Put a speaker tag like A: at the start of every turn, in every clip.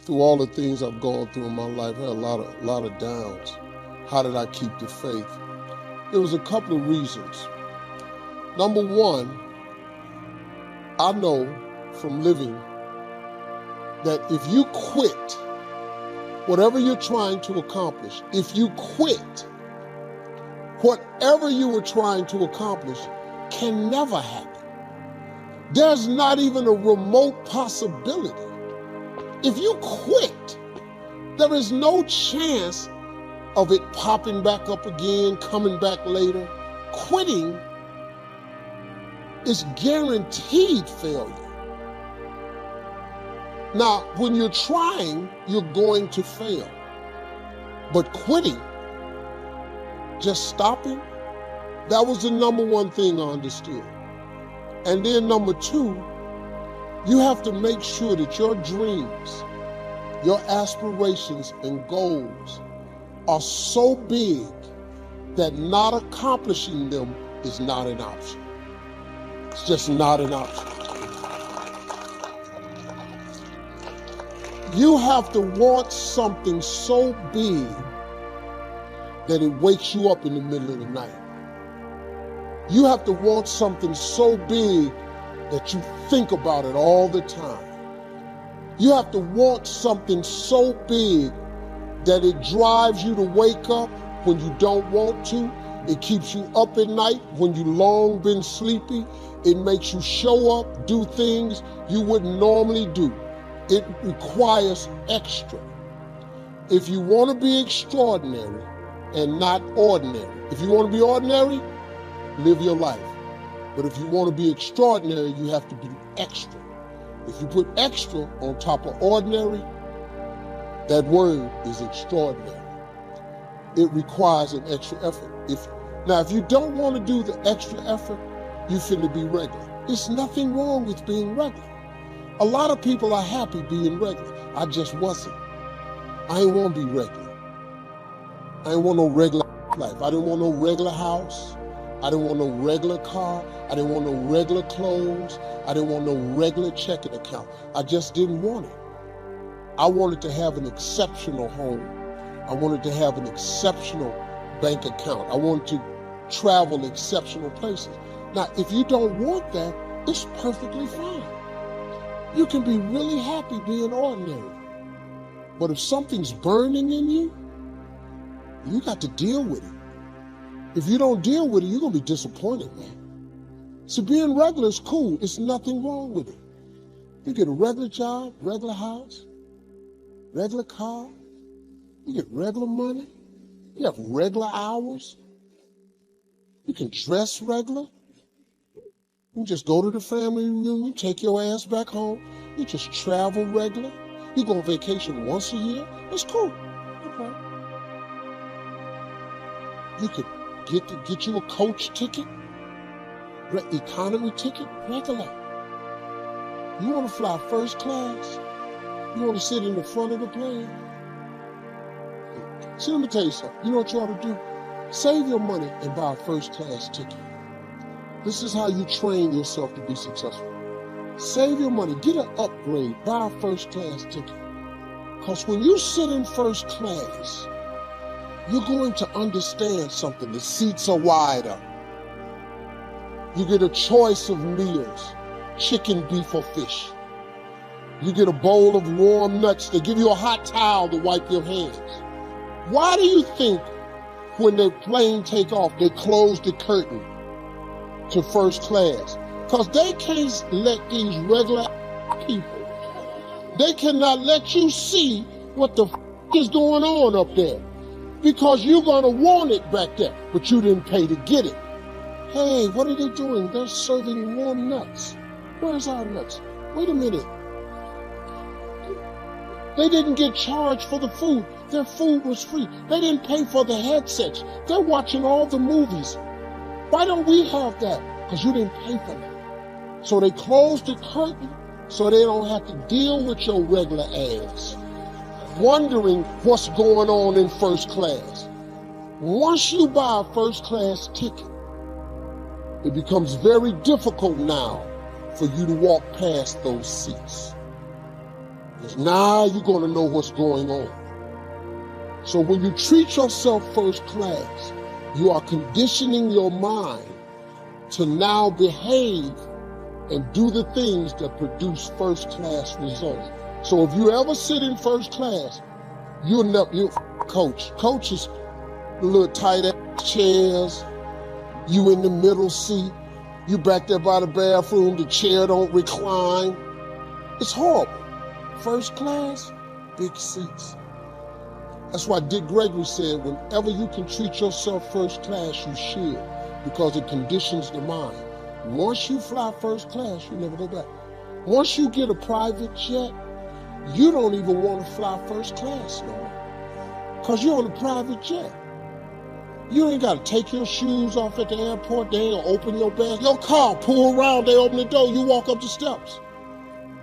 A: through all the things I've gone through in my life, I had a lot of downs. How did I keep the faith? There was a couple of reasons. Number one, I know from living that if you quit whatever you're trying to accomplish, if you quit, whatever you were trying to accomplish can never happen. There's not even a remote possibility. If you quit, there is no chance of it popping back up again, coming back later. Quitting is guaranteed failure. Now, when you're trying, you're going to fail. But quitting, just stopping, that was the number one thing I understood. And then number two, you have to make sure that your dreams, your aspirations and goals are so big that not accomplishing them is not an option. It's just not an option. You have to want something so big that it wakes you up in the middle of the night. You have to want something so big that you think about it all the time. You have to want something so big that it drives you to wake up when you don't want to. It keeps you up at night when you long been sleepy. It makes you show up, do things you wouldn't normally do. It requires extra. If you want to be extraordinary and not ordinary, if you want to be ordinary, live your life. But if you want to be extraordinary, you have to be extra. If you put extra on top of ordinary, that word is extraordinary. It requires an extra effort. If you don't want to do the extra effort, you finna be regular. There's nothing wrong with being regular. A lot of people are happy being regular. I just wasn't. I ain't want to be regular. I ain't want no regular life. I didn't want no regular house. I didn't want no regular car. I didn't want no regular clothes. I didn't want no regular checking account. I just didn't want it. I wanted to have an exceptional home. I wanted to have an exceptional bank account. I wanted to travel exceptional places. Now, if you don't want that, it's perfectly fine. You can be really happy being ordinary. But if something's burning in you, you got to deal with it. If you don't deal with it, you're going to be disappointed, man. So being regular is cool. There's nothing wrong with it. You get a regular job, regular house, regular car. You get regular money. You have regular hours. You can dress regular. You just go to the family reunion, take your ass back home. You just travel regular. You go on vacation once a year. It's cool. Okay. You could get you a coach ticket, economy ticket, regular. You want to fly first class? You want to sit in the front of the plane? See, let me tell you something. You know what you ought to do? Save your money and buy a first class ticket. This is how you train yourself to be successful. Save your money, get an upgrade, buy a first class ticket. Because when you sit in first class, you're going to understand something. The seats are wider. You get a choice of meals, chicken, beef, or fish. You get a bowl of warm nuts. They give you a hot towel to wipe your hands. Why do you think when the plane take off, they close the curtain to first class? Because they can't let these regular people, they cannot let you see what the is going on up there. Because you're going to want it back there, but you didn't pay to get it. Hey, what are they doing? They're serving warm nuts. Where's our nuts? Wait a minute. They didn't get charged for the food. Their food was free. They didn't pay for the headsets. They're watching all the movies. Why don't we have that? Because you didn't pay for that. So they closed the curtain so they don't have to deal with your regular ass, wondering what's going on in first class. Once you buy a first class ticket, it becomes very difficult now for you to walk past those seats. Because now you're going to know what's going on. So when you treat yourself first class, you are conditioning your mind to now behave and do the things that produce first class results. So if you ever sit in first class, you'll coaches, little tight ass chairs, you in the middle seat, you back there by the bathroom, the chair don't recline. It's horrible. First class, big seats. That's why Dick Gregory said, whenever you can treat yourself first class, you should, because it conditions the mind. Once you fly first class, you never go back. Once you get a private jet, you don't even want to fly first class no more, because you're on a private jet. You ain't got to take your shoes off at the airport. They ain't gonna open your bag. Your car, pull around, they open the door, you walk up the steps.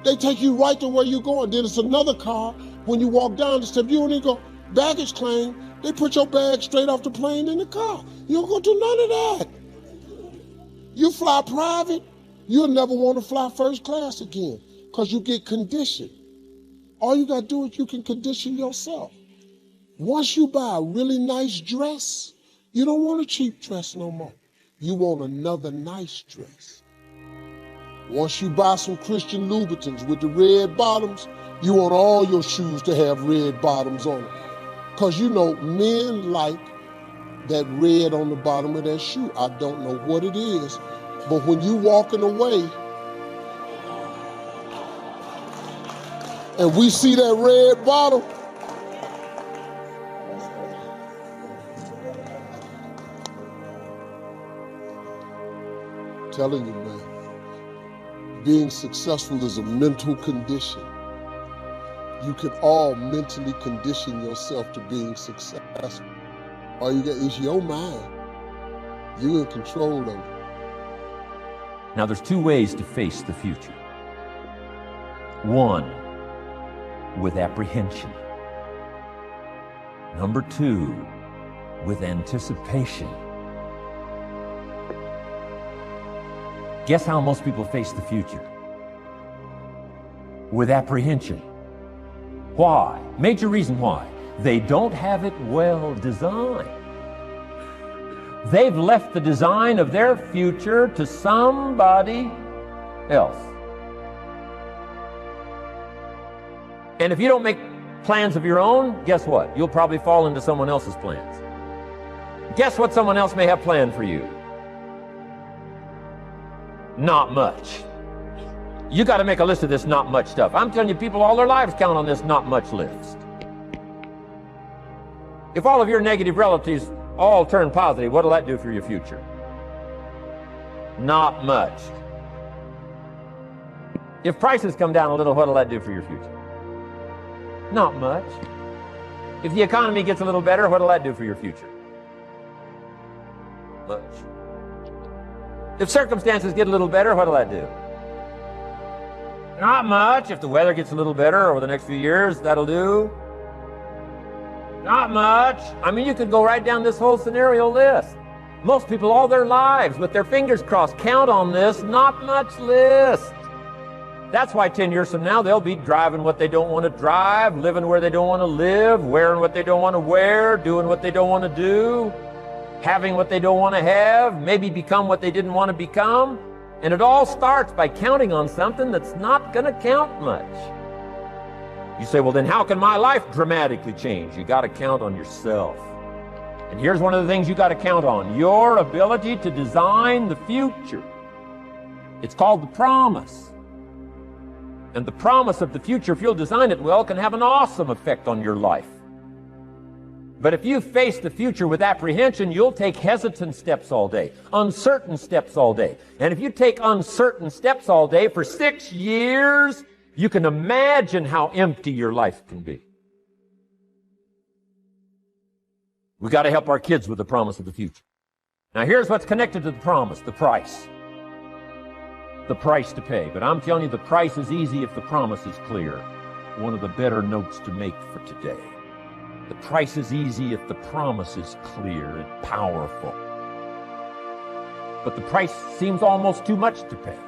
A: They take you right to where you're going. Then it's another car. When you walk down the steps, you don't even go baggage claim. They put your bag straight off the plane in the car. You don't go do none of that. You fly private, you'll never want to fly first class again, because you get conditioned. All you got to do is you can condition yourself. Once you buy a really nice dress, you don't want a cheap dress no more. You want another nice dress. Once you buy some Christian Louboutins with the red bottoms, you want all your shoes to have red bottoms on it. Because you know, men like that red on the bottom of their shoe. I don't know what it is, but when you walking away and we see that red bottom, I'm telling you, man, being successful is a mental condition. You can all mentally condition yourself to being successful. All you got is your mind. You in control of it.
B: Now there's two ways to face the future. One, with apprehension. Number two, with anticipation. Guess how most people face the future? With apprehension. Why? Major reason why. They don't have it well designed. They've left the design of their future to somebody else. And if you don't make plans of your own, guess what? You'll probably fall into someone else's plans. Guess what someone else may have planned for you? Not much. You got to make a list of this not much stuff. I'm telling you, people all their lives count on this not much list. If all of your negative relatives all turn positive, what'll that do for your future? Not much. If prices come down a little, what'll that do for your future? Not much. If the economy gets a little better, what'll that do for your future? Much. If circumstances get a little better, what'll that do? Not much. If the weather gets a little better over the next few years, that'll do. Not much. I mean, you could go right down this whole scenario list. Most people all their lives, with their fingers crossed, count on this not much list. That's why 10 years from now, they'll be driving what they don't want to drive, living where they don't want to live, wearing what they don't want to wear, doing what they don't want to do, having what they don't want to have, maybe become what they didn't want to become. And it all starts by counting on something that's not going to count much. You say, well, then how can my life dramatically change? You got to count on yourself. And here's one of the things you got to count on: your ability to design the future. It's called the promise. And the promise of the future, if you'll design it well, can have an awesome effect on your life. But if you face the future with apprehension, you'll take hesitant steps all day, uncertain steps all day. And if you take uncertain steps all day for 6 years, you can imagine how empty your life can be. We've got to help our kids with the promise of the future. Now here's what's connected to the promise: the price. The price to pay. But I'm telling you, the price is easy if the promise is clear. One of the better notes to make for today. The price is easy if the promise is clear and powerful. But the price seems almost too much to pay.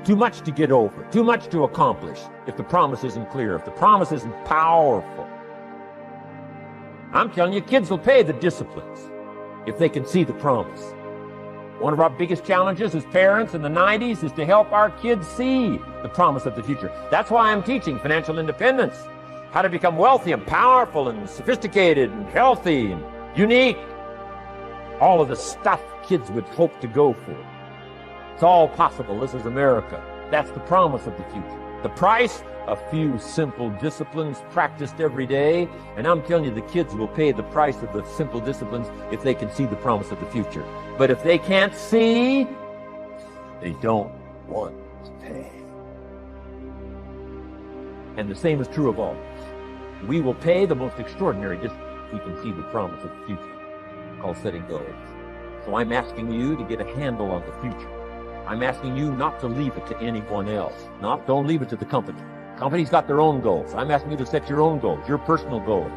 B: Too much to get over, too much to accomplish if the promise isn't clear, if the promise isn't powerful. I'm telling you, kids will pay the disciplines if they can see the promise. One of our biggest challenges as parents in the 90s is to help our kids see the promise of the future. That's why I'm teaching financial independence, how to become wealthy and powerful and sophisticated and healthy and unique. All of the stuff kids would hope to go for. It's all possible. This is America. That's the promise of the future. The price? A few simple disciplines practiced every day. And I'm telling you, the kids will pay the price of the simple disciplines if they can see the promise of the future. But if they can't see, they don't want to pay. And the same is true of all. We will pay the most extraordinary discipline if we can see the promise of the future, called setting goals. So I'm asking you to get a handle on the future. I'm asking you not to leave it to anyone else. Don't leave it to the company. Companies got their own goals. I'm asking you to set your own goals, your personal goals.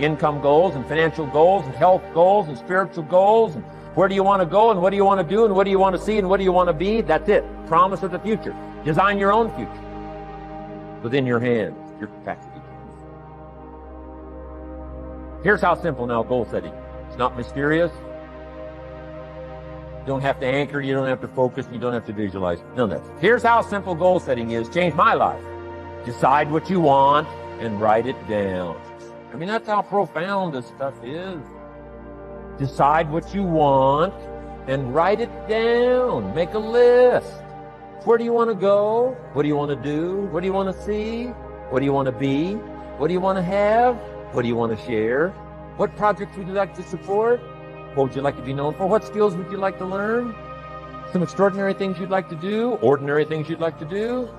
B: Income goals and financial goals and health goals and spiritual goals. And where do you want to go and what do you want to do and what do you want to see and what do you want to be? That's it. Promise of the future. Design your own future within your hands, your capacity. Here's how simple now goal setting. It's not mysterious. You don't have to anchor, you don't have to focus, you don't have to visualize. None of that. Here's how simple goal setting is. Changed my life. Decide what you want and write it down. I mean, that's how profound this stuff is. Decide what you want and write it down. Make a list. Where do you want to go? What do you want to do? What do you want to see? What do you want to be? What do you want to have? What do you want to share? What projects would you like to support? What would you like to be known for? What skills would you like to learn? Some extraordinary things you'd like to do, ordinary things you'd like to do,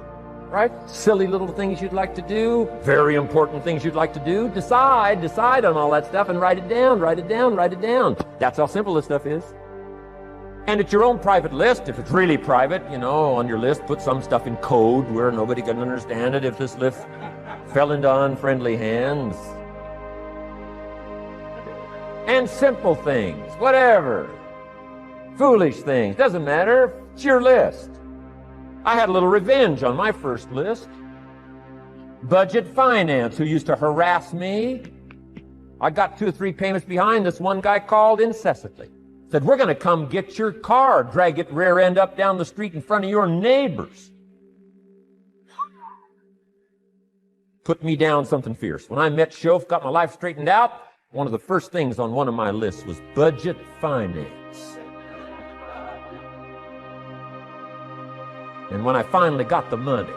B: right? Silly little things you'd like to do, very important things you'd like to do. Decide on all that stuff and write it down, write it down, write it down. That's how simple this stuff is. And it's your own private list. If it's really private, on your list, put some stuff in code where nobody can understand it if this list fell into unfriendly hands. And simple things, whatever. Foolish things, doesn't matter. It's your list. I had a little revenge on my first list. Budget finance, who used to harass me. I got 2 or 3 payments behind. This one guy called incessantly. Said, we're going to come get your car, drag it rear end up down the street in front of your neighbors. Put me down something fierce. When I met Shof, got my life straightened out, one of the first things on one of my lists was budget finance. And when I finally got the money,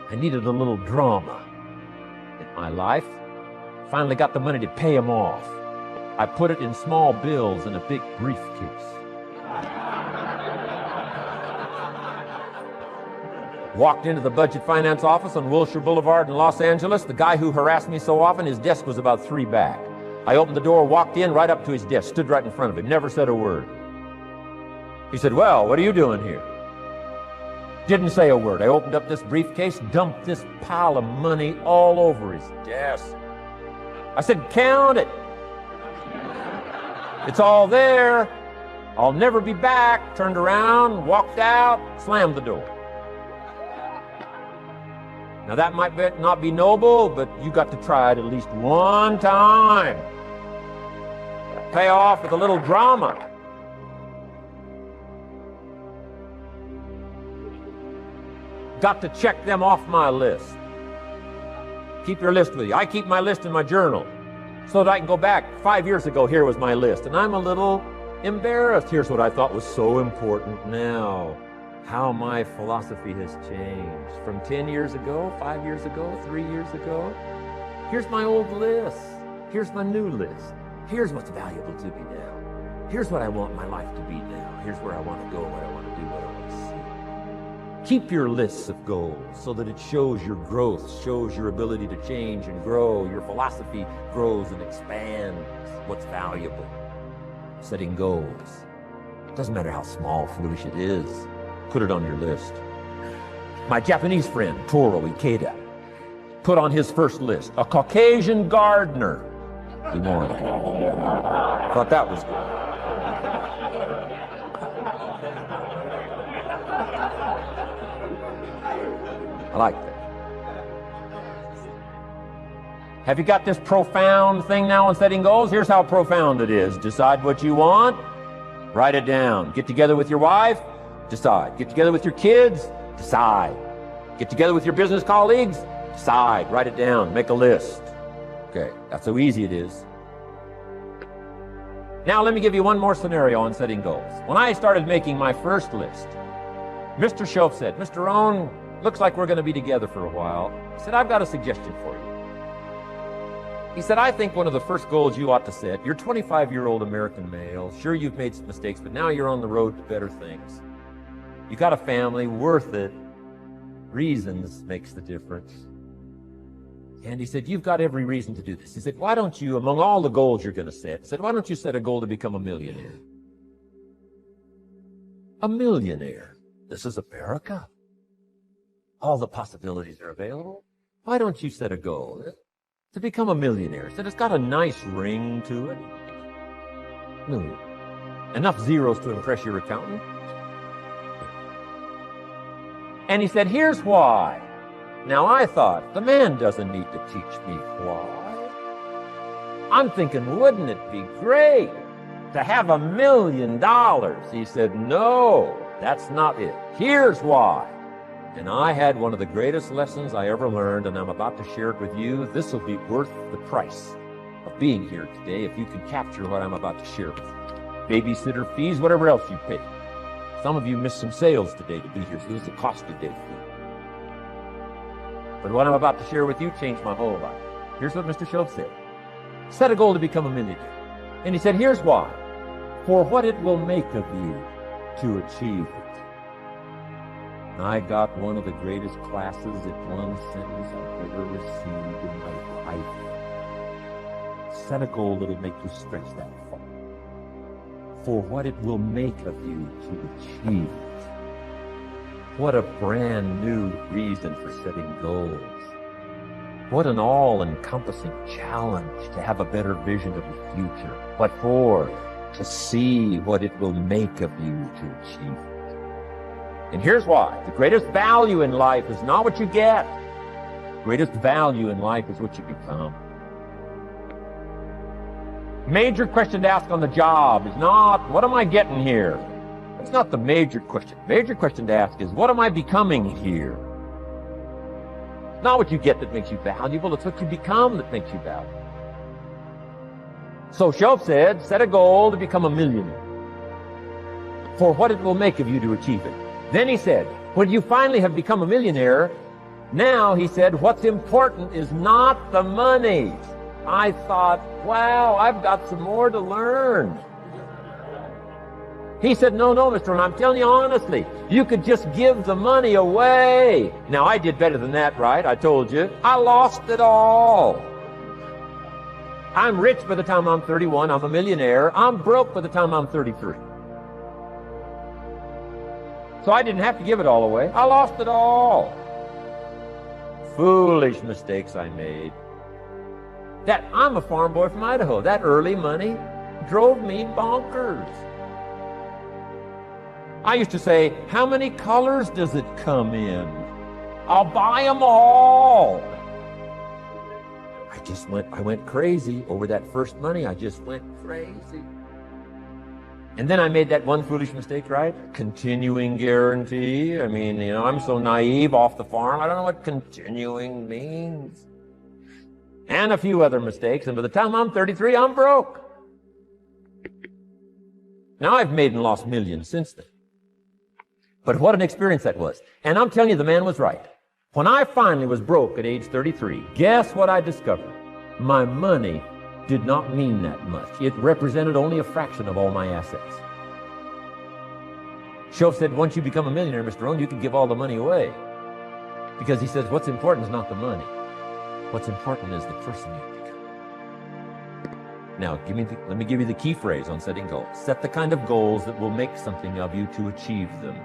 B: I needed a little drama in my life. Finally got the money to pay them off. I put it in small bills in a big briefcase. Walked into the budget finance office on Wilshire Boulevard in Los Angeles. The guy who harassed me so often, his desk was about 3 back. I opened the door, walked in, right up to his desk, stood right in front of him, never said a word. He said, well, what are you doing here? Didn't say a word. I opened up this briefcase, dumped this pile of money all over his desk. I said, count it. It's all there. I'll never be back. Turned around, walked out, slammed the door. Now that might not be noble, but you got to try it at least one time. Pay off with a little drama. Got to check them off my list. Keep your list with you. I keep my list in my journal so that I can go back. 5 years ago, here was my list. And I'm a little embarrassed. Here's what I thought was so important now. How my philosophy has changed. From 10 years ago, 5 years ago, 3 years ago. Here's my old list. Here's my new list. Here's what's valuable to me now. Here's what I want my life to be now. Here's where I want to go, what I want to do, what I want to see. Keep your lists of goals so that it shows your growth, shows your ability to change and grow. Your philosophy grows and expands what's valuable. Setting goals. Doesn't matter how small, foolish it is. Put it on your list. My Japanese friend, Toro Ikeda, put on his first list, a Caucasian gardener. He wanted. Thought that was good. I like that. Have you got this profound thing now on setting goals? Here's how profound it is. Decide what you want, write it down. Get together with your wife, decide. Get together with your kids, decide. Get together with your business colleagues, decide. Write it down, make a list. Okay, that's how easy it is. Now let me give you one more scenario on setting goals. When I started making my first list, Mr. Shoaff said, Mr. Rohn, looks like we're going to be together for a while. He said, I've got a suggestion for you. He said, I think one of the first goals you ought to set, you're a 25-year-old American male. Sure, you've made some mistakes, but now you're on the road to better things. You got a family, worth it. Reasons makes the difference. And he said, you've got every reason to do this. He said, why don't you, among all the goals you're going to set, he said, why don't you set a goal to become a millionaire? A millionaire. This is America. All the possibilities are available. Why don't you set a goal to become a millionaire? He said, it's got a nice ring to it. Million. Enough zeros to impress your accountant. And he said, here's why. Now I thought, the man doesn't need to teach me why. I'm thinking, wouldn't it be great to have $1 million? He said, no, that's not it. Here's why. And I had one of the greatest lessons I ever learned, and I'm about to share it with you. This will be worth the price of being here today if you can capture what I'm about to share with you. Babysitter fees, whatever else you pay. Some of you missed some sales today to be here, so this is a costly day for you. But what I'm about to share with you changed my whole life. Here's what Mr. Shoaff said. Set a goal to become a millionaire. And he said, here's why. For what it will make of you to achieve it. And I got one of the greatest classes in one sentence I've ever received in my life. Set a goal that'll make you stretch that far. For what it will make of you to achieve it. What a brand new reason for setting goals. What an all-encompassing challenge to have a better vision of the future. What for? To see what it will make of you to achieve it. And here's why. The greatest value in life is not what you get. The greatest value in life is what you become. Major question to ask on the job is not, what am I getting here? That's not the major question. Major question to ask is, what am I becoming here? It's not what you get that makes you valuable, it's what you become that makes you valuable. So Shoaff said, set a goal to become a millionaire. For what it will make of you to achieve it. Then he said, when you finally have become a millionaire, now, he said, what's important is not the money. I thought, wow, I've got some more to learn. He said, no, Mr. Rohn, I'm telling you honestly, you could just give the money away. Now, I did better than that, right? I told you. I lost it all. I'm rich by the time I'm 31. I'm a millionaire. I'm broke by the time I'm 33. So I didn't have to give it all away. I lost it all. Foolish mistakes I made. That I'm a farm boy from Idaho. That early money drove me bonkers. I used to say, how many colors does it come in? I'll buy them all. I went crazy over that first money. I just went crazy. And then I made that one foolish mistake, right? Continuing guarantee. I mean, I'm so naive off the farm. I don't know what continuing means. And a few other mistakes. And by the time I'm 33, I'm broke. Now I've made and lost millions since then. But what an experience that was. And I'm telling you, the man was right. When I finally was broke at age 33, guess what I discovered? My money did not mean that much. It represented only a fraction of all my assets. Shoaff said, once you become a millionaire, Mr. Rohn, you can give all the money away. Because he says, what's important is not the money. What's important is the person you become. Now, let me give you the key phrase on setting goals. Set the kind of goals that will make something of you to achieve them.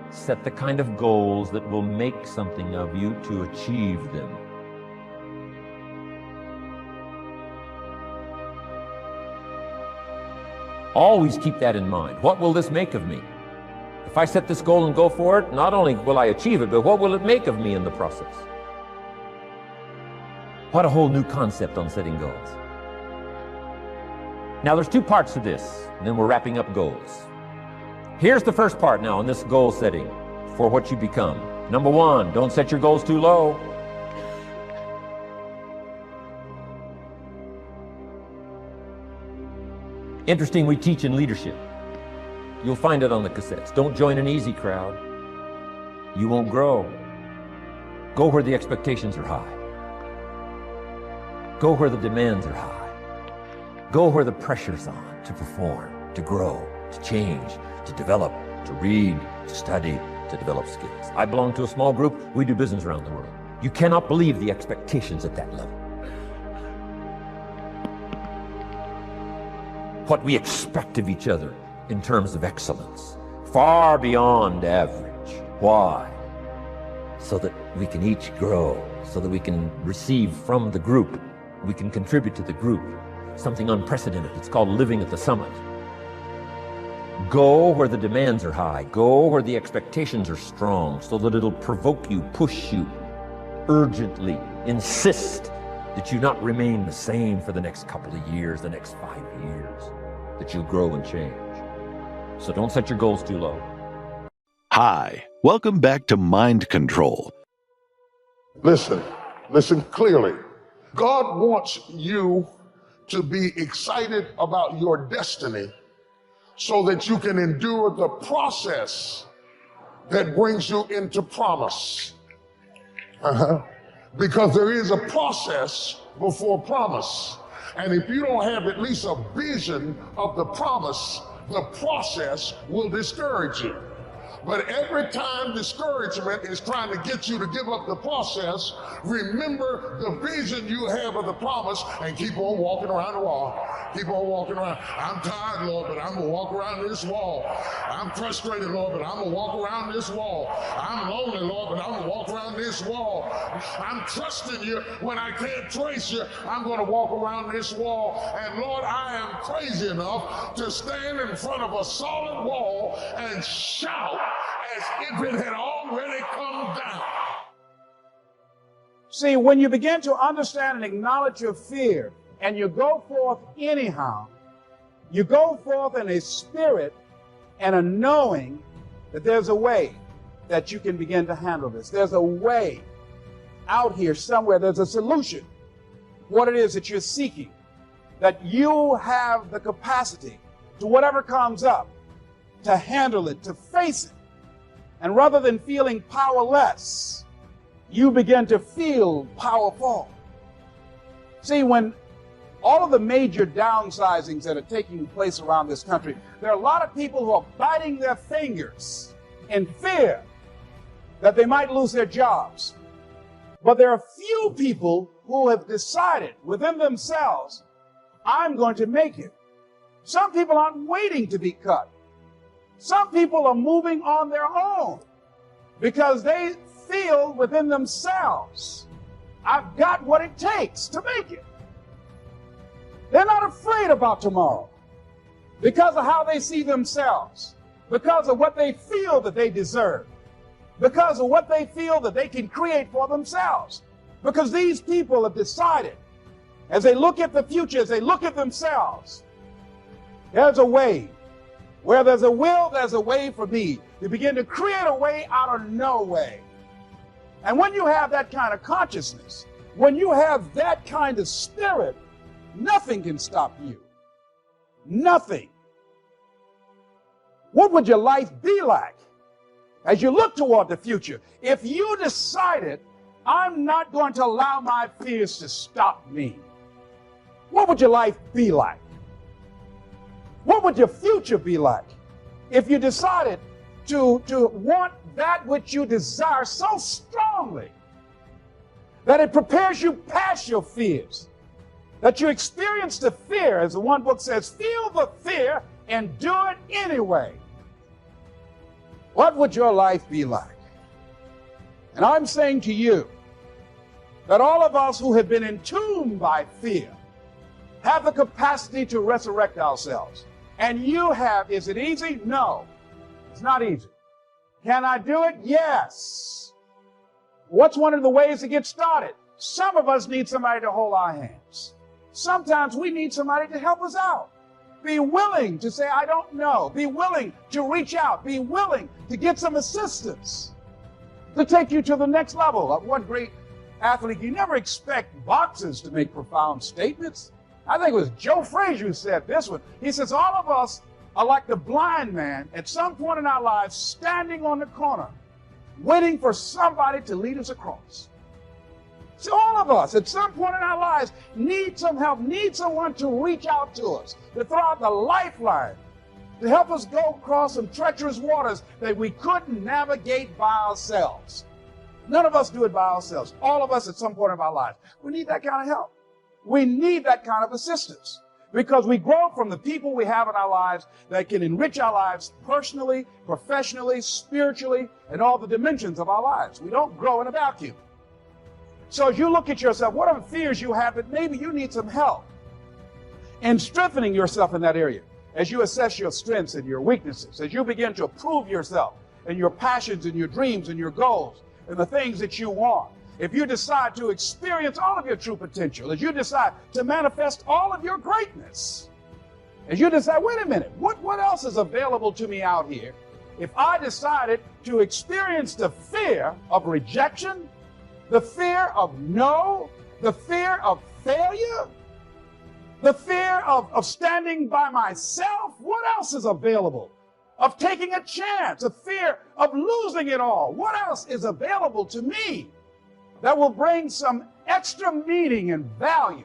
B: Set the kind of goals that will make something of you to achieve them. Always keep that in mind. What will this make of me? If If I set this goal and go for it, not only will I achieve it, but what will it make of me in the process? What a whole new concept on setting goals. Now there's two parts to this, and then we're wrapping up goals. Here's the first part now in this goal setting for what you become. Number one, don't set your goals too low. Interesting, we teach in leadership. You'll find it on the cassettes. Don't join an easy crowd. You won't grow. Go where the expectations are high. Go where the demands are high. Go where the pressure's on to perform, to grow, to change, to develop, to read, to study, to develop skills. I belong to a small group. We do business around the world. You cannot believe the expectations at that level. What we expect of each other in terms of excellence, far beyond average. Why? So that we can each grow, so that we can receive from the group, we can contribute to the group, something unprecedented. It's called living at the summit. Go where the demands are high. Go where the expectations are strong, so that it'll provoke you, push you, urgently insist that you not remain the same for the next couple of years, the next 5 years, that you'll grow and change. So don't set your goals too low.
C: Hi, welcome back to Mind Control.
A: Listen clearly. God wants you to be excited about your destiny so that you can endure the process that brings you into promise. Because there is a process before promise. And if you don't have at least a vision of the promise, the process will discourage you. But every time discouragement is trying to get you to give up the process, remember the vision you have of the promise and keep on walking around the wall. Keep on walking around. I'm tired, Lord, but I'm going to walk around this wall. I'm frustrated, Lord, but I'm going to walk around this wall. I'm lonely, Lord, but I'm going to walk around this wall. I'm trusting you when I can't trace you. I'm going to walk around this wall. And Lord, I am crazy enough to stand in front of a solid wall and shout as if it had already come down.
D: See, when you begin to understand and acknowledge your fear, and you go forth anyhow, you go forth in a spirit and a knowing that there's a way that you can begin to handle this. There's a way out here somewhere. There's a solution. What it is that you're seeking, that you have the capacity to whatever comes up, to handle it, to face it. And rather than feeling powerless, you begin to feel powerful. See, when all of the major downsizings that are taking place around this country, there are a lot of people who are biting their fingers in fear that they might lose their jobs. But there are few people who have decided within themselves, I'm going to make it. Some people aren't waiting to be cut. Some people are moving on their own because they feel within themselves, I've got what it takes to make it. They're not afraid about tomorrow because of how they see themselves, because of what they feel that they deserve, because of what they feel that they can create for themselves. Because these people have decided, as they look at the future, as they look at themselves, there's a way. Where there's a will, there's a way for me to begin to create a way out of no way. And when you have that kind of consciousness, when you have that kind of spirit, nothing can stop you. Nothing. What would your life be like as you look toward the future if you decided, I'm not going to allow my fears to stop me? What would your life be like? What would your future be like if you decided to want that which you desire so strongly that it prepares you past your fears, that you experience the fear, as the one book says, feel the fear and do it anyway? What would your life be like? And I'm saying to you that all of us who have been entombed by fear have the capacity to resurrect ourselves. And you have. Is it easy? No, it's not easy. Can I do it? Yes. What's one of the ways to get started? Some of us need somebody to hold our hands. Sometimes we need somebody to help us out. Be willing to say, I don't know. Be willing to reach out. Be willing to get some assistance to take you to the next level. One great athlete, you never expect boxers to make profound statements. I think it was Joe Frazier who said this one. He says, all of us are like the blind man at some point in our lives standing on the corner, waiting for somebody to lead us across. So all of us at some point in our lives need some help, need someone to reach out to us, to throw out the lifeline, to help us go across some treacherous waters that we couldn't navigate by ourselves. None of us do it by ourselves. All of us at some point in our lives. We need that kind of help. We need that kind of assistance because we grow from the people we have in our lives that can enrich our lives personally, professionally, spiritually, and all the dimensions of our lives. We don't grow in a vacuum. So as you look at yourself, what are the fears you have that maybe you need some help in strengthening yourself in that area? As you assess your strengths and your weaknesses, as you begin to approve yourself and your passions and your dreams and your goals and the things that you want, if you decide to experience all of your true potential, as you decide to manifest all of your greatness, as you decide, wait a minute, what else is available to me out here if I decided to experience the fear of rejection, the fear of no, the fear of failure, the fear of standing by myself? What else is available? Of taking a chance, a fear of losing it all. What else is available to me that will bring some extra meaning and value?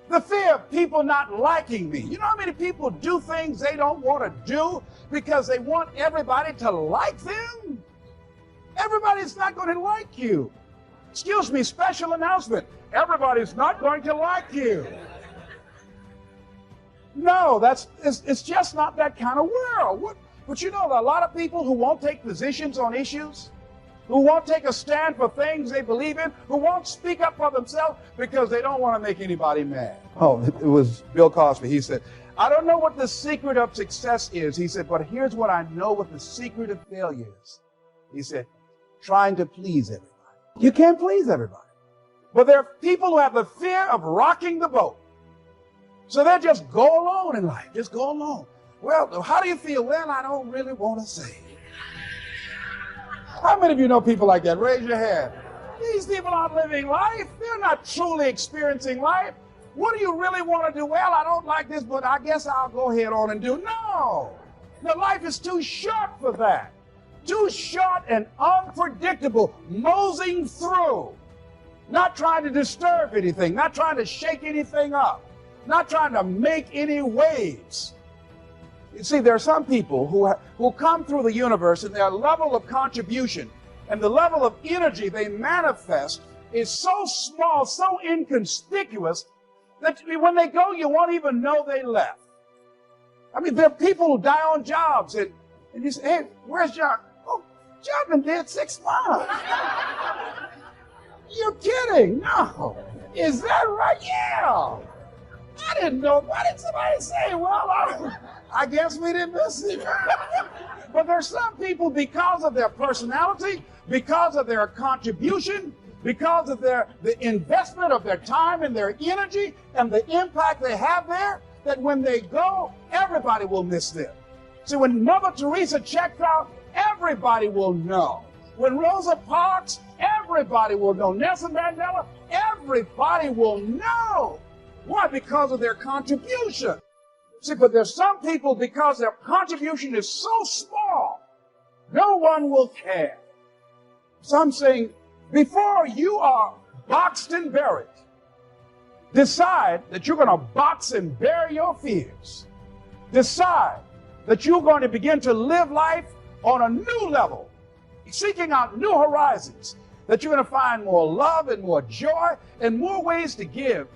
D: The fear of people not liking me. You know how many people do things they don't want to do because they want everybody to like them? Everybody's not going to like you. Excuse me, special announcement. Everybody's not going to like you. No, it's just not that kind of world. But you know, there are a lot of people who won't take positions on issues, who won't take a stand for things they believe in, who won't speak up for themselves because they don't want to make anybody mad. Oh, it was Bill Cosby. He said, I don't know what the secret of success is. He said, but here's what I know what the secret of failure is. He said, trying to please everybody. You can't please everybody. But there are people who have the fear of rocking the boat. So they just go alone in life. Just go alone. Well, how do you feel? Well, I don't really want to say. How many of you know people like that? Raise your hand. These people aren't living life. They're not truly experiencing life. What do you really want to do? Well, I don't like this, but I guess I'll go ahead on and do. No. The life is too short for that. Too short and unpredictable, moseying through, not trying to disturb anything, not trying to shake anything up, not trying to make any waves. You see, there are some people who come through the universe and their level of contribution and the level of energy they manifest is so small, so inconspicuous that when they go, you won't even know they left. I mean, there are people who die on jobs and you say, hey, where's John? Oh, John been dead 6 months. You're kidding? No. Is that right? Yeah. I didn't know. Why did somebody say, well, I guess we didn't miss it. But there's some people, because of their personality, because of their contribution, because of the investment of their time and their energy and the impact they have there, that when they go, everybody will miss them. See, when Mother Teresa checked out, everybody will know. When Rosa Parks, everybody will know. Nelson Mandela, everybody will know. Why? Because of their contribution. See, but there's some people, because their contribution is so small, no one will care. Some saying, before you are boxed and buried, decide that you're going to box and bury your fears. Decide that you're going to begin to live life on a new level, seeking out new horizons, that you're going to find more love and more joy and more ways to give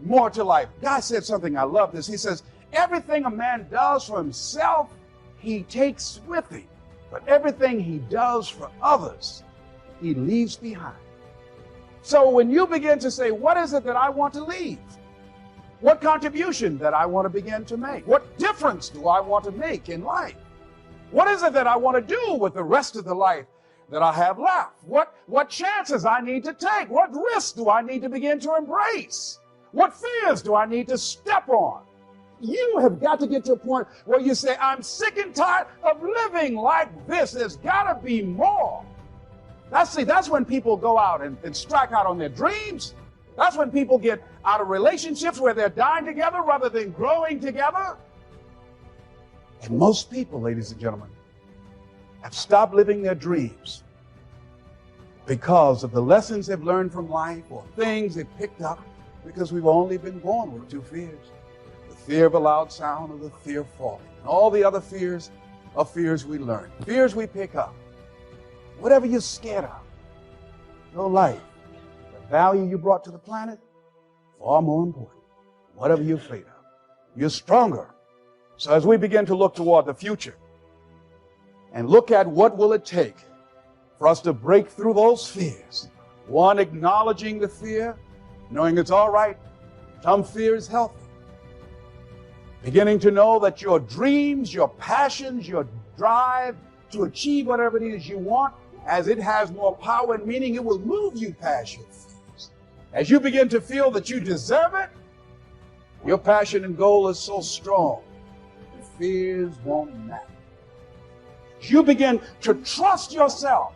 D: more to life. God said something, I love this. He says, everything a man does for himself, he takes with him. But everything he does for others, he leaves behind. So when you begin to say, what is it that I want to leave? What contribution that I want to begin to make? What difference do I want to make in life? What is it that I want to do with the rest of the life that I have left? What chances I need to take? What risks do I need to begin to embrace? What fears do I need to step on? You have got to get to a point where you say, I'm sick and tired of living like this. There's got to be more. That's when people go out and strike out on their dreams. That's when people get out of relationships where they're dying together rather than growing together. And most people, ladies and gentlemen, have stopped living their dreams because of the lessons they've learned from life or things they've picked up, because we've only been born with two fears. The fear of a loud sound or the fear of falling. And all the other fears are fears we learn, fears we pick up. Whatever you're scared of, your life, the value you brought to the planet, far more important. Whatever you're afraid of, you're stronger. So as we begin to look toward the future and look at what will it take for us to break through those fears, one, acknowledging the fear, knowing it's all right, some fear is healthy. Beginning to know that your dreams, your passions, your drive to achieve whatever it is you want, as it has more power and meaning, it will move you past your fears. As you begin to feel that you deserve it, your passion and goal is so strong, the fears won't matter. As you begin to trust yourself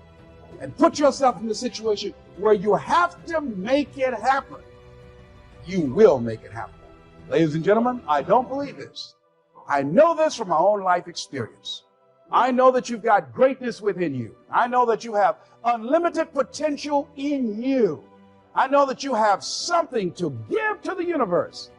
D: and put yourself in the situation where you have to make it happen, you will make it happen. Ladies and gentlemen, I don't believe this. I know this from my own life experience. I know that you've got greatness within you. I know that you have unlimited potential in you. I know that you have something to give to the universe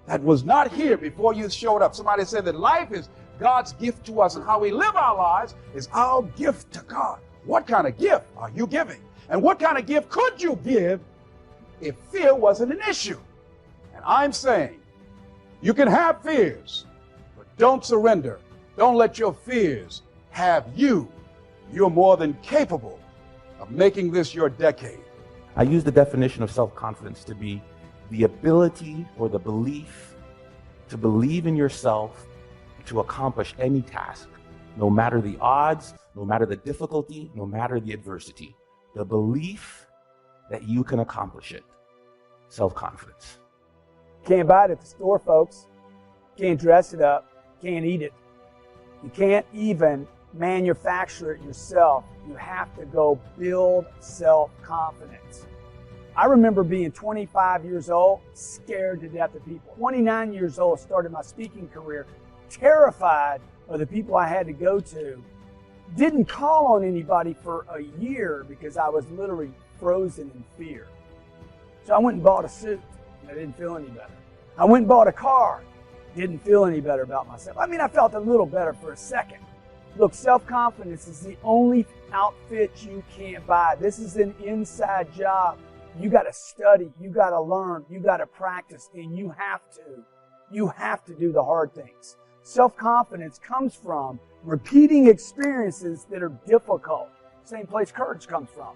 D: that was not here before you showed up. Somebody said that life is God's gift to us, and how we live our lives is our gift to God. What kind of gift are you giving? And what kind of gift could you give if fear wasn't an issue? And I'm saying you can have fears, but don't surrender. Don't let your fears have you. You're more than capable of making this your decade.
E: I use the definition of self-confidence to be the ability or the belief to believe in yourself to accomplish any task, no matter the odds, no matter the difficulty, no matter the adversity. The belief that you can accomplish it. Self-confidence.
F: Can't buy it at the store, folks. Can't dress it up. Can't eat it. You can't even manufacture it yourself. You have to go build self-confidence. I remember being 25 years old, scared to death of people. 29 years old, started my speaking career, terrified of the people I had to go to. Didn't call on anybody for a year because I was literally frozen in fear. So I went and bought a suit, and I didn't feel any better. I went and bought a car, didn't feel any better about myself. I mean, I felt a little better for a second. Look, self-confidence is the only outfit you can't buy. This is an inside job. You got to study, you got to learn, you got to practice, and you have to do the hard things. Self-confidence comes from repeating experiences that are difficult. Same place courage comes from.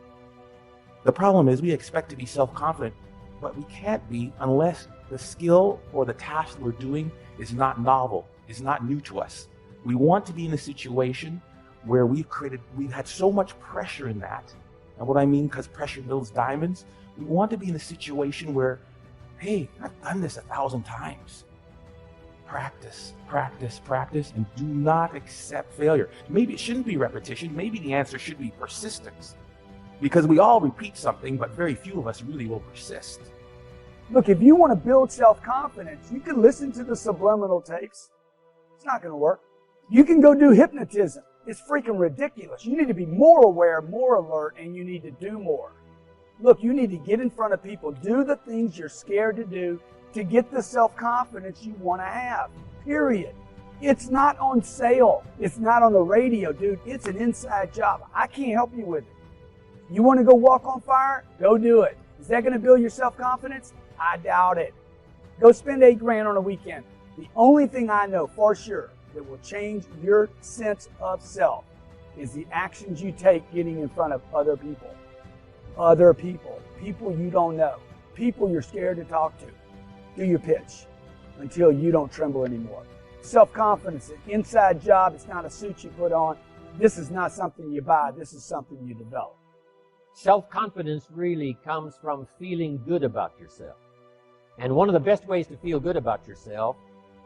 E: The problem is we expect to be self-confident, but we can't be unless the skill or the task we're doing is not novel, is not new to us. We want to be in a situation where we've had so much pressure in that. And what I mean, because pressure builds diamonds, we want to be in a situation where, hey, I've done this 1,000 times. Practice, practice, practice, and do not accept failure. Maybe it shouldn't be repetition. Maybe the answer should be persistence. Because we all repeat something, but very few of us really will persist.
F: Look, if you want to build self-confidence, you can listen to the subliminal tapes. It's not going to work. You can go do hypnotism. It's freaking ridiculous. You need to be more aware, more alert, and you need to do more. Look, you need to get in front of people. Do the things you're scared to do to get the self-confidence you want to have. Period. It's not on sale. It's not on the radio, dude. It's an inside job. I can't help you with it. You want to go walk on fire? Go do it. Is that going to build your self-confidence? I doubt it. Go spend $8,000 on a weekend. The only thing I know for sure that will change your sense of self is the actions you take getting in front of other people. Other people. People you don't know. People you're scared to talk to. Do your pitch until you don't tremble anymore. Self-confidence, an inside job. It's not a suit you put on. This is not something you buy. This is something you develop.
B: Self-confidence really comes from feeling good about yourself. And one of the best ways to feel good about yourself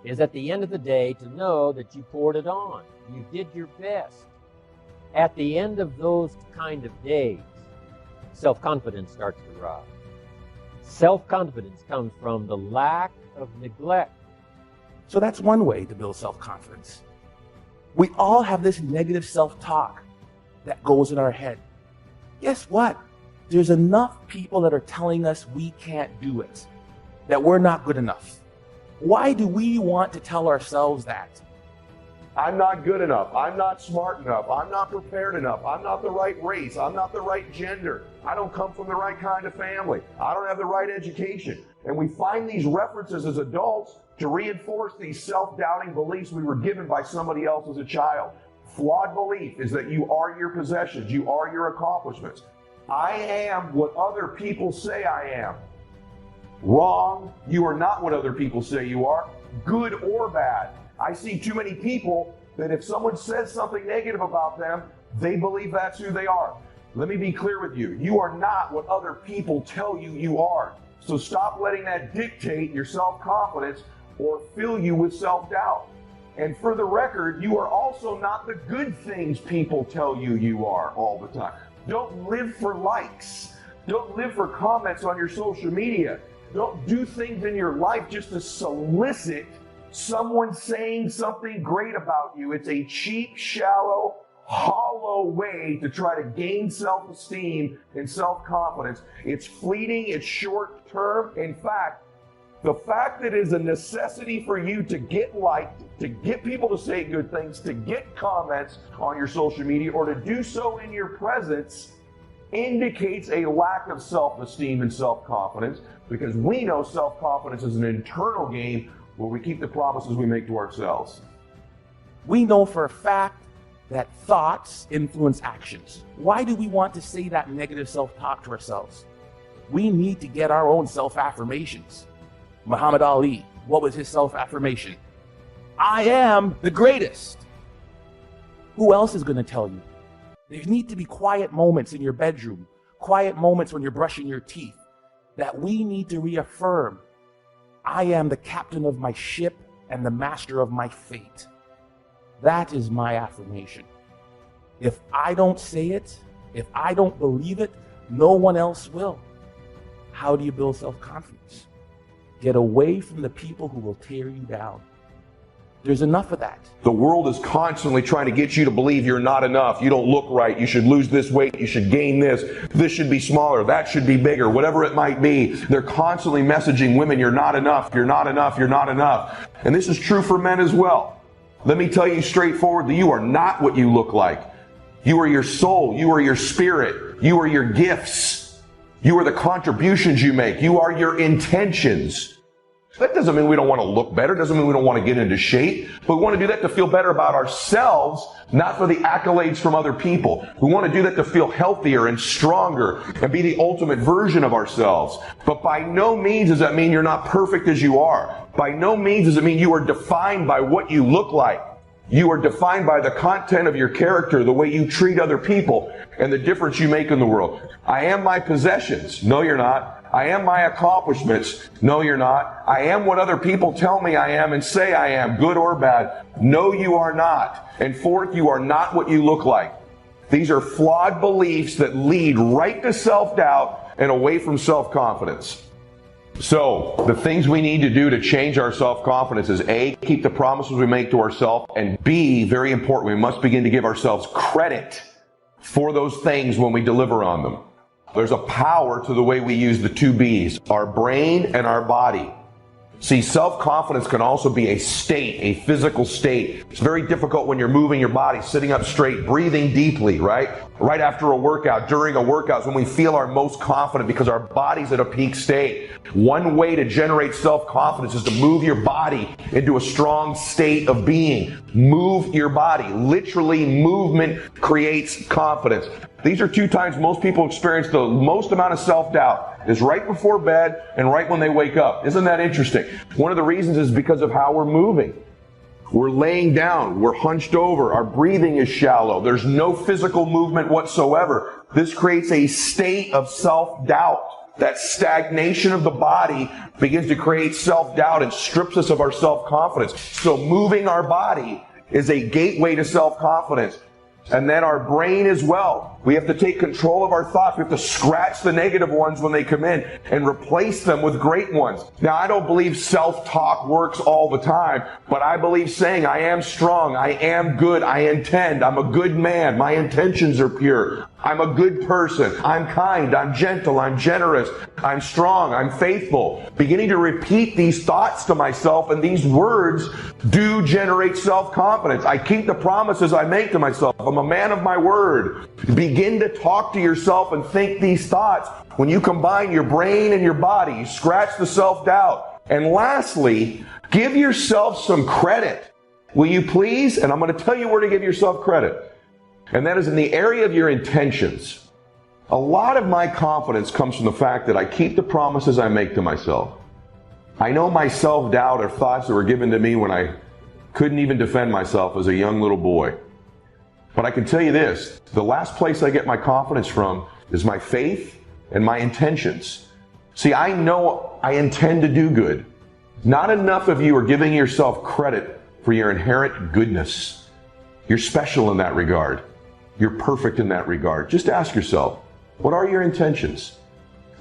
B: is at the end of the day to know that you poured it on. You did your best. At the end of those kind of days, self-confidence starts to rise. Self-confidence comes from the lack of neglect.
E: So that's one way to build self-confidence. We all have this negative self-talk that goes in our head. Guess what? There's enough people that are telling us we can't do it, that we're not good enough. Why do we want to tell ourselves that?
G: I'm not good enough. I'm not smart enough. I'm not prepared enough. I'm not the right race. I'm not the right gender. I don't come from the right kind of family. I don't have the right education. And we find these references as adults to reinforce these self-doubting beliefs we were given by somebody else as a child. Flawed belief is that you are your possessions. You are your accomplishments. I am what other people say I am. Wrong. You are not what other people say you are, good or bad. I see too many people that if someone says something negative about them, they believe that's who they are. Let me be clear with you. You are not what other people tell you you are. So stop letting that dictate your self-confidence or fill you with self-doubt. And for the record, you are also not the good things people tell you you are all the time. Don't live for likes. Don't live for comments on your social media. Don't do things in your life just to solicit someone saying something great about you. It's a cheap, shallow, hollow way to try to gain self-esteem and self-confidence. It's fleeting, it's short-term. In fact, the fact that it is a necessity for you to get liked, to get people to say good things, to get comments on your social media, or to do so in your presence indicates a lack of self-esteem and self-confidence, because we know self-confidence is an internal game where we keep the promises we make to ourselves.
E: We know for a fact that thoughts influence actions. Why do we want to say that negative self-talk to ourselves? We need to get our own self-affirmations. Muhammad Ali, what was his self-affirmation? I am the greatest. Who else is going to tell you? There need to be quiet moments in your bedroom, quiet moments when you're brushing your teeth, that we need to reaffirm. I am the captain of my ship and the master of my fate. That is my affirmation. If I don't say it, if I don't believe it, no one else will. How do you build self-confidence? Get away from the people who will tear you down. There's enough of that.
G: The world is constantly trying to get you to believe you're not enough. You don't look right. You should lose this weight. You should gain this. This should be smaller. That should be bigger. Whatever it might be. They're constantly messaging women, you're not enough. You're not enough. You're not enough. And this is true for men as well. Let me tell you straightforward that you are not what you look like. You are your soul. You are your spirit. You are your gifts. You are the contributions you make. You are your intentions. That doesn't mean we don't want to look better. It doesn't mean we don't want to get into shape. But we want to do that to feel better about ourselves, not for the accolades from other people. We want to do that to feel healthier and stronger and be the ultimate version of ourselves. But by no means does that mean you're not perfect as you are. By no means does it mean you are defined by what you look like. You are defined by the content of your character, the way you treat other people, and the difference you make in the world. I am my possessions. No, you're not. I am my accomplishments. No, you're not. I am what other people tell me I am and say I am, good or bad. No, you are not. And fourth, you are not what you look like. These are flawed beliefs that lead right to self-doubt and away from self-confidence. So, the things we need to do to change our self-confidence is A, keep the promises we make to ourselves, and B, very important, we must begin to give ourselves credit for those things when we deliver on them. There's a power to the way we use the two B's, our brain and our body. See, self-confidence can also be a state, a physical state. It's very difficult when you're moving your body, sitting up straight, breathing deeply, right? Right after a workout, during a workout is when we feel our most confident because our body's at a peak state. One way to generate self-confidence is to move your body into a strong state of being. Move your body. Literally, movement creates confidence. These are two times most people experience the most amount of self-doubt. Is right before bed and right when they wake up. Isn't that interesting? One of the reasons is because of how we're moving. We're laying down. We're hunched over. Our breathing is shallow. There's no physical movement whatsoever. This creates a state of self-doubt. That stagnation of the body begins to create self-doubt and strips us of our self-confidence. So moving our body is a gateway to self-confidence. And then our brain as well. We have to take control of our thoughts. We have to scratch the negative ones when they come in and replace them with great ones. Now, I don't believe self-talk works all the time, but I believe saying, I am strong, I am good, I intend, I'm a good man, my intentions are pure, I'm a good person, I'm kind, I'm gentle, I'm generous, I'm strong, I'm faithful. Beginning to repeat these thoughts to myself, and these words do generate self-confidence. I keep the promises I make to myself. I'm a man of my word. Begin to talk to yourself and think these thoughts. When you combine your brain and your body, you scratch the self-doubt. And lastly, give yourself some credit. Will you please? And I'm going to tell you where to give yourself credit. And that is in the area of your intentions. A lot of my confidence comes from the fact that I keep the promises I make to myself. I know my self-doubt are thoughts that were given to me when I couldn't even defend myself as a young little boy. But I can tell you this, the last place I get my confidence from is my faith and my intentions. See, I know I intend to do good. Not enough of you are giving yourself credit for your inherent goodness. You're special in that regard. You're perfect in that regard. Just ask yourself, what are your intentions?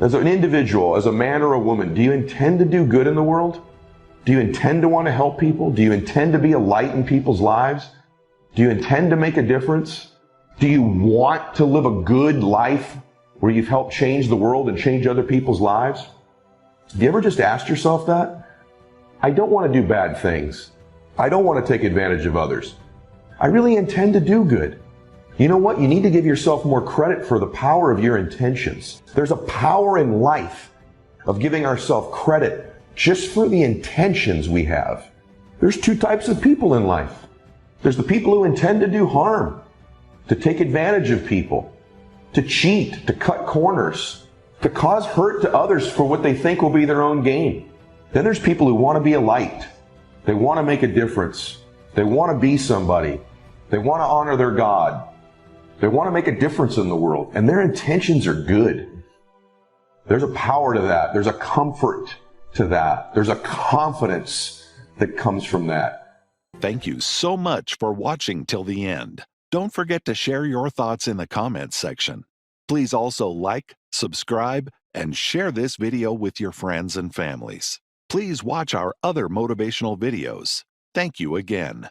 G: As an individual, as a man or a woman, do you intend to do good in the world? Do you intend to want to help people? Do you intend to be a light in people's lives? Do you intend to make a difference? Do you want to live a good life where you've helped change the world and change other people's lives? Have you ever just asked yourself that? I don't want to do bad things. I don't want to take advantage of others. I really intend to do good. You know what? You need to give yourself more credit for the power of your intentions. There's a power in life of giving ourselves credit just for the intentions we have. There's two types of people in life. There's the people who intend to do harm, to take advantage of people, to cheat, to cut corners, to cause hurt to others for what they think will be their own gain. Then there's people who want to be a light. They want to make a difference. They want to be somebody. They want to honor their God. They want to make a difference in the world, and their intentions are good. There's a power to that. There's a comfort to that. There's a confidence that comes from that.
C: Thank you so much for watching till the end. Don't forget to share your thoughts in the comments section. Please also like, subscribe, and share this video with your friends and families. Please watch our other motivational videos. Thank you again.